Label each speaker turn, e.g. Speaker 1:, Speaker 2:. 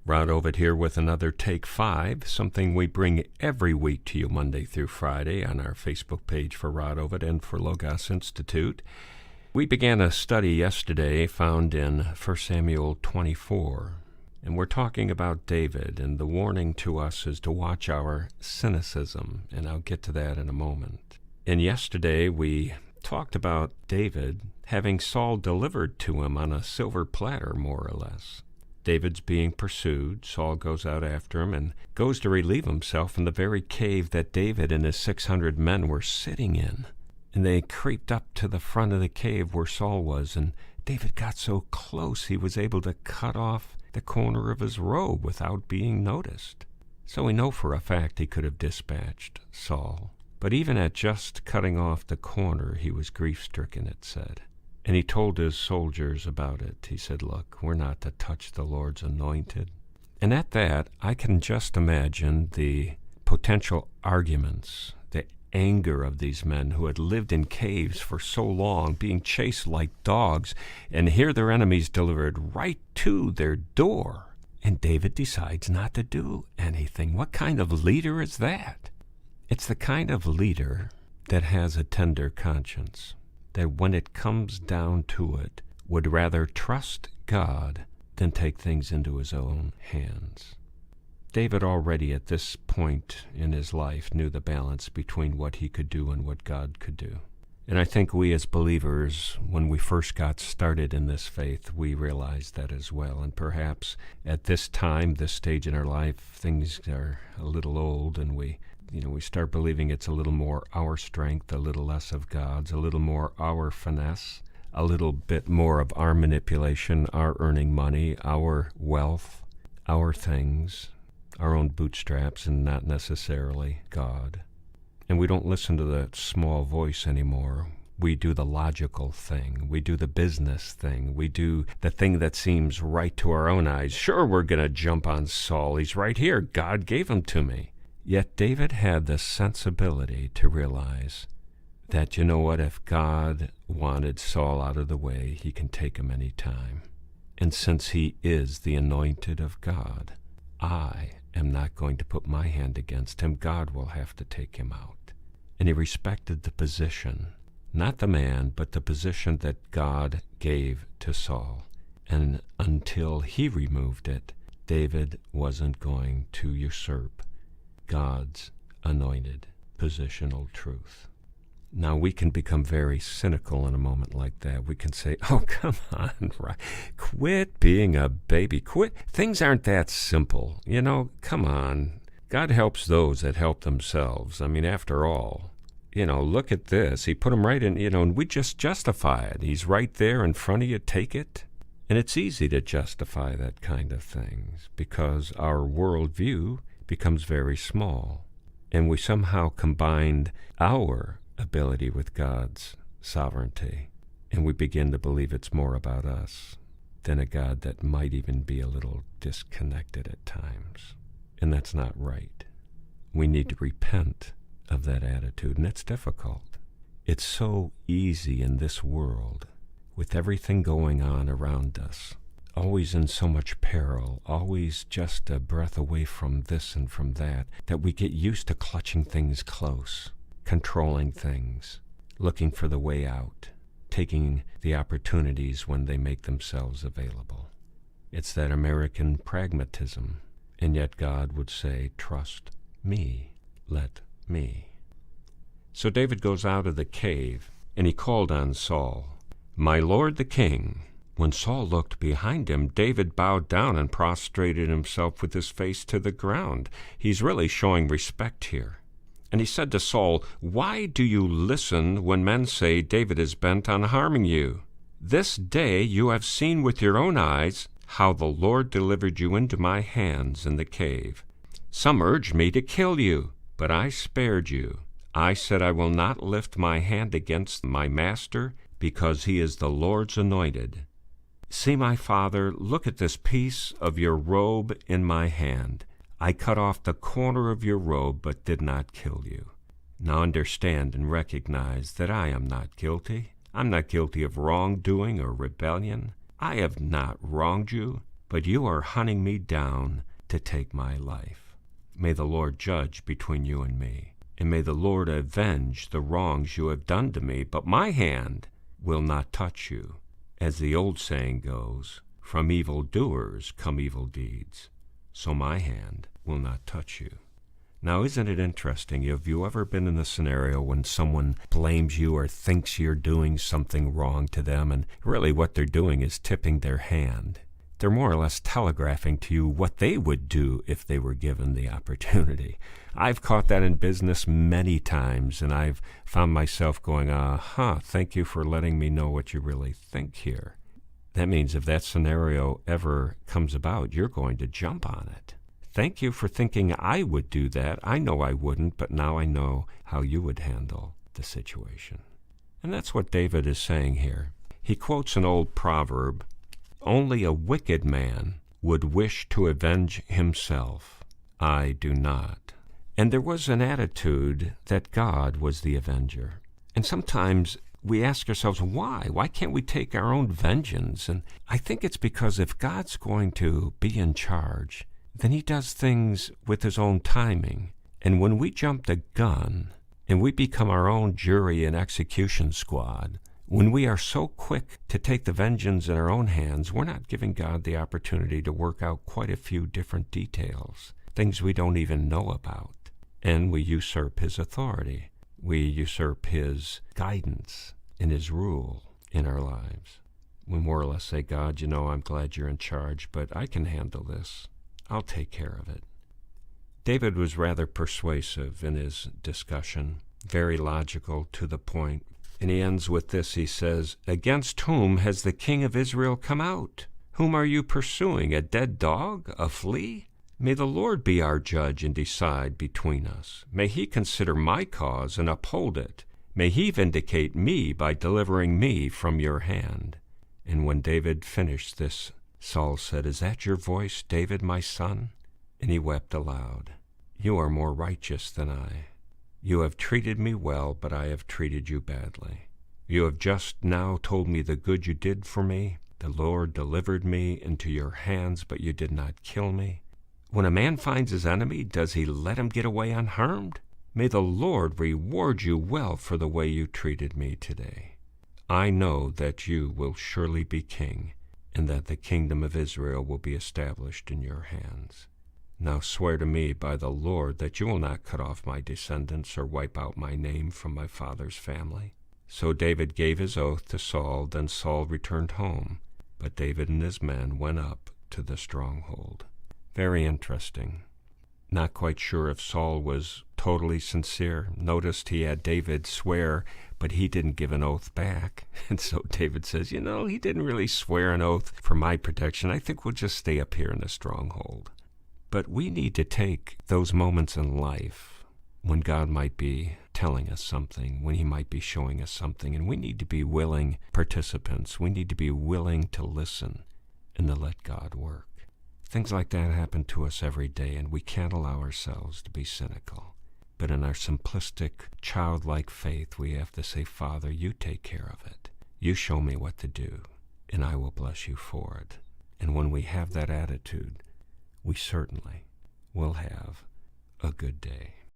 Speaker 1: Rod Ovid here with another Take 5, something we bring every week to you Monday through Friday on our Facebook page for Rod Ovid and for Logos Institute. We began a study yesterday found in 1 Samuel 24, and we're talking about David, and the warning to us is to watch our cynicism, and I'll get to that in a moment. And yesterday we talked about David having Saul delivered to him on a silver platter, more or less. David's being pursued. Saul goes out after him and goes to relieve himself in the very cave that David and his 600 men were sitting in. And they creeped up to the front of the cave where Saul was, and David got so close he was able to cut off the corner of his robe without being noticed. So we know for a fact he could have dispatched Saul. But even at just cutting off the corner, he was grief-stricken, it said. And he told his soldiers about it. He said, look, we're not to touch the Lord's anointed. And at that, I can just imagine the potential arguments, the anger of these men who had lived in caves for so long, being chased like dogs, and here their enemies delivered right to their door. And David decides not to do anything. What kind of leader is that? It's the kind of leader that has a tender conscience, that when it comes down to it, would rather trust God than take things into his own hands. David already at this point in his life knew the balance between what he could do and what God could do. And I think we as believers, when we first got started in this faith, we realized that as well. And perhaps at this time, this stage in our life, things are a little old and we start believing it's a little more our strength, a little less of God's, a little more our finesse, a little bit more of our manipulation, our earning money, our wealth, our things, our own bootstraps, and not necessarily God. And we don't listen to that small voice anymore. We do the logical thing. We do the business thing. We do the thing that seems right to our own eyes. Sure, we're going to jump on Saul. He's right here. God gave him to me. Yet David had the sensibility to realize that, you know what, if God wanted Saul out of the way, he can take him any time. And since he is the anointed of God, I am not going to put my hand against him. God will have to take him out. And he respected the position, not the man, but the position that God gave to Saul. And until he removed it, David wasn't going to usurp God's anointed positional truth. Now, we can become very cynical in a moment like that. We can say, oh, come on, right? Quit being a baby. Quit. Things aren't that simple. Come on. God helps those that help themselves. I mean, after all, look at this. He put him right in, and we just justify it. He's right there in front of you. Take it. And it's easy to justify that kind of things because our worldview becomes very small, and we somehow combined our ability with God's sovereignty, and we begin to believe it's more about us than a God that might even be a little disconnected at times. And that's not right. We need to repent of that attitude, and it's difficult. It's so easy in this world, with everything going on around us, always in so much peril, always just a breath away from this and from that we get used to clutching things close, controlling things, looking for the way out, taking the opportunities when they make themselves available. It's that American pragmatism, and yet God would say, trust me, let me. So David goes out of the cave, and he called on Saul, my lord the king. When Saul looked behind him, David bowed down and prostrated himself with his face to the ground. He's really showing respect here. And he said to Saul, why do you listen when men say David is bent on harming you? This day you have seen with your own eyes how the Lord delivered you into my hands in the cave. Some urged me to kill you, but I spared you. I said I will not lift my hand against my master, because he is the Lord's anointed. See, my father, look at this piece of your robe in my hand. I cut off the corner of your robe, but did not kill you. Now understand and recognize that I am not guilty. I'm not guilty of wrongdoing or rebellion. I have not wronged you. but you are hunting me down to take my life. May the Lord judge between you and me, and may the Lord avenge the wrongs you have done to me, but my hand will not touch you. As the old saying goes, from evil doers come evil deeds, so my hand will not touch you. Now, isn't it interesting? Have you ever been in the scenario when someone blames you or thinks you're doing something wrong to them, and really what they're doing is tipping their hand? They're more or less telegraphing to you what they would do if they were given the opportunity. I've caught that in business many times, and I've found myself going, thank you for letting me know what you really think here. That means if that scenario ever comes about, you're going to jump on it. Thank you for thinking I would do that. I know I wouldn't, but now I know how you would handle the situation. And that's what David is saying here. He quotes an old proverb, "Only a wicked man would wish to avenge himself. I do not." And there was an attitude that God was the avenger. And sometimes we ask ourselves, why? Why can't we take our own vengeance? And I think it's because if God's going to be in charge, then he does things with his own timing. And when we jump the gun and we become our own jury and execution squad, when we are so quick to take the vengeance in our own hands, we're not giving God the opportunity to work out quite a few different details, things we don't even know about. And we usurp his authority. We usurp his guidance and his rule in our lives. We more or less say, God, I'm glad you're in charge, but I can handle this. I'll take care of it. David was rather persuasive in his discussion, very logical, to the point. And he ends with this. He says, "Against whom has the king of Israel come out? Whom are you pursuing? A dead dog? A flea? May the Lord be our judge and decide between us. May he consider my cause and uphold it. May he vindicate me by delivering me from your hand." And when David finished this, Saul said, "Is that your voice, David, my son?" And he wept aloud. "You are more righteous than I. You have treated me well, but I have treated you badly. You have just now told me the good you did for me. The Lord delivered me into your hands, but you did not kill me. When a man finds his enemy, does he let him get away unharmed? May the Lord reward you well for the way you treated me today. I know that you will surely be king, and that the kingdom of Israel will be established in your hands. Now swear to me by the Lord that you will not cut off my descendants or wipe out my name from my father's family." So David gave his oath to Saul. Then Saul returned home, but David and his men went up to the stronghold. Very interesting. Not quite sure if Saul was totally sincere. Noticed he had David swear, but he didn't give an oath back. And so David says, he didn't really swear an oath for my protection. I think we'll just stay up here in the stronghold. But we need to take those moments in life when God might be telling us something, when he might be showing us something, and we need to be willing participants. We need to be willing to listen and to let God work. Things like that happen to us every day, and we can't allow ourselves to be cynical. But in our simplistic, childlike faith, we have to say, Father, you take care of it. You show me what to do, and I will bless you for it. And when we have that attitude, we certainly will have a good day.